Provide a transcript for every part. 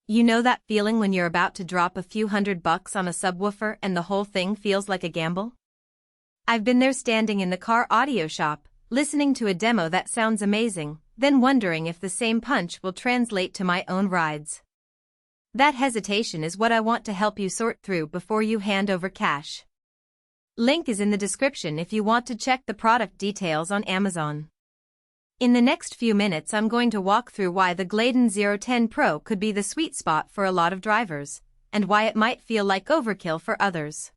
You know that feeling when you're about to drop a few $100 on a subwoofer and the whole thing feels like a gamble? I've been there standing in the car audio shop, listening to a demo that sounds amazing, then wondering if the same punch will translate to my own rides. That hesitation is what I want to help you sort through before you hand over cash. Link is in the description if you want to check the product details on Amazon. In the next few minutes I'm going to walk through why the Gladen 010 Pro could be the sweet spot for a lot of drivers, and why it might feel like overkill for others.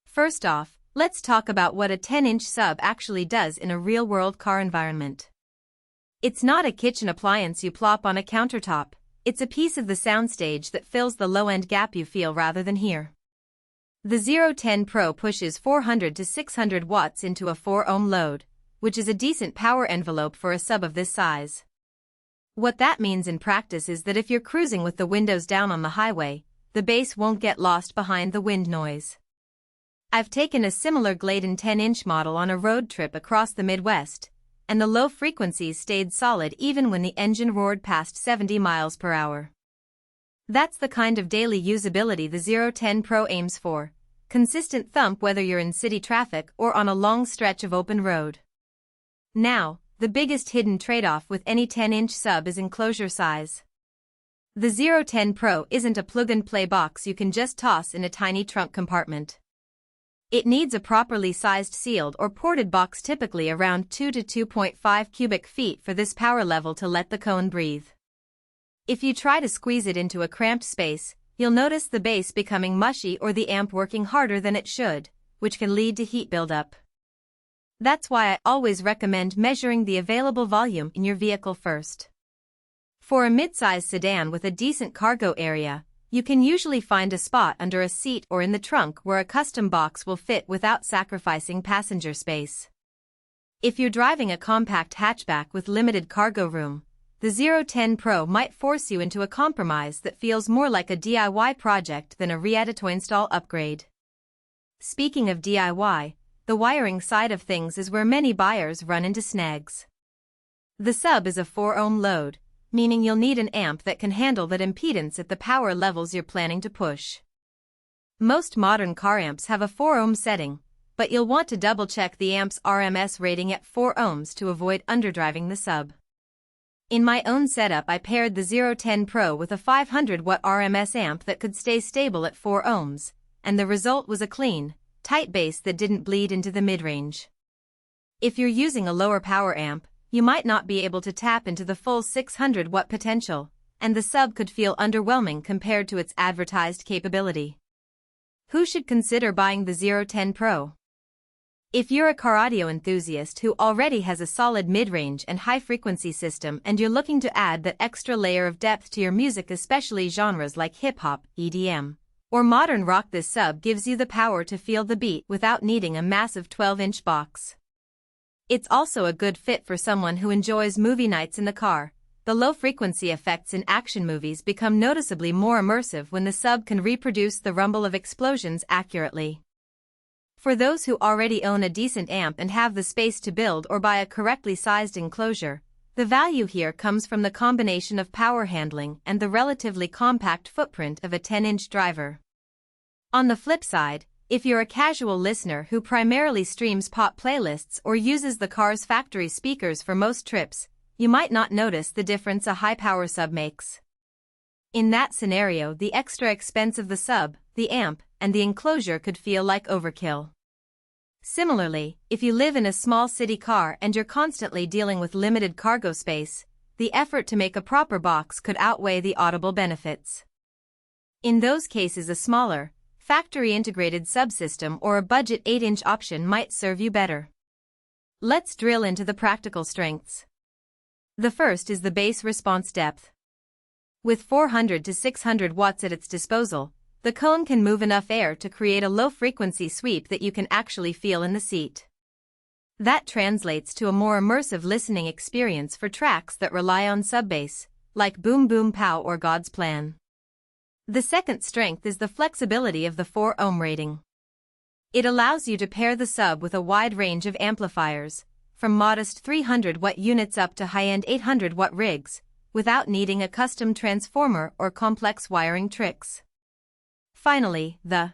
First off, let's talk about what a 10-inch sub actually does in a real-world car environment. It's not a kitchen appliance you plop on a countertop, it's a piece of the soundstage that fills the low-end gap you feel rather than hear. The 010 Pro pushes 400 to 600 watts into a 4-ohm load, which is a decent power envelope for a sub of this size. What that means in practice is that if you're cruising with the windows down on the highway, the bass won't get lost behind the wind noise. I've taken a similar Gladen 10-inch model on a road trip across the Midwest, and the low frequencies stayed solid even when the engine roared past 70 miles per hour. That's the kind of daily usability the 010 Pro aims for, consistent thump whether you're in city traffic or on a long stretch of open road. Now, the biggest hidden trade-off with any 10-inch sub is enclosure size. The 010 Pro isn't a plug-and-play box you can just toss in a tiny trunk compartment. It needs a properly sized sealed or ported box, typically around 2 to 2.5 cubic feet, for this power level to let the cone breathe. If you try to squeeze it into a cramped space, you'll notice the bass becoming mushy or the amp working harder than it should, which can lead to heat buildup. That's why I always recommend measuring the available volume in your vehicle first. For a mid-size sedan with a decent cargo area, you can usually find a spot under a seat or in the trunk where a custom box will fit without sacrificing passenger space. If you're driving a compact hatchback with limited cargo room, the 010 Pro might force you into a compromise that feels more like a DIY project than a ready-to-install upgrade. Speaking of DIY, the wiring side of things is where many buyers run into snags. The sub is a 4-ohm load, meaning you'll need an amp that can handle that impedance at the power levels you're planning to push. Most modern car amps have a 4-ohm setting, but you'll want to double-check the amp's RMS rating at 4 ohms to avoid underdriving the sub. In my own setup I paired the 010 Pro with a 500-watt RMS amp that could stay stable at 4 ohms, and the result was a clean, tight bass that didn't bleed into the mid-range. If you're using a lower power amp, you might not be able to tap into the full 600-watt potential, and the sub could feel underwhelming compared to its advertised capability. Who should consider buying the 010 Pro? If you're a car audio enthusiast who already has a solid mid-range and high-frequency system and you're looking to add that extra layer of depth to your music, especially genres like hip-hop, EDM, or modern rock, this sub gives you the power to feel the beat without needing a massive 12-inch box. It's also a good fit for someone who enjoys movie nights in the car. The low-frequency effects in action movies become noticeably more immersive when the sub can reproduce the rumble of explosions accurately. For those who already own a decent amp and have the space to build or buy a correctly sized enclosure, the value here comes from the combination of power handling and the relatively compact footprint of a 10-inch driver. On the flip side, if you're a casual listener who primarily streams pop playlists or uses the car's factory speakers for most trips, you might not notice the difference a high-power sub makes. In that scenario, the extra expense of the sub, the amp, and the enclosure could feel like overkill. Similarly, if you live in a small city car and you're constantly dealing with limited cargo space, the effort to make a proper box could outweigh the audible benefits. In those cases, a smaller, factory-integrated subsystem or a budget 8-inch option might serve you better. Let's drill into the practical strengths. The first is the bass response depth. With 400 to 600 watts at its disposal, the cone can move enough air to create a low-frequency sweep that you can actually feel in the seat. That translates to a more immersive listening experience for tracks that rely on sub-bass, like Boom Boom Pow or God's Plan. The second strength is the flexibility of the 4-ohm rating. It allows you to pair the sub with a wide range of amplifiers, from modest 300-watt units up to high-end 800-watt rigs, without needing a custom transformer or complex wiring tricks. Finally, the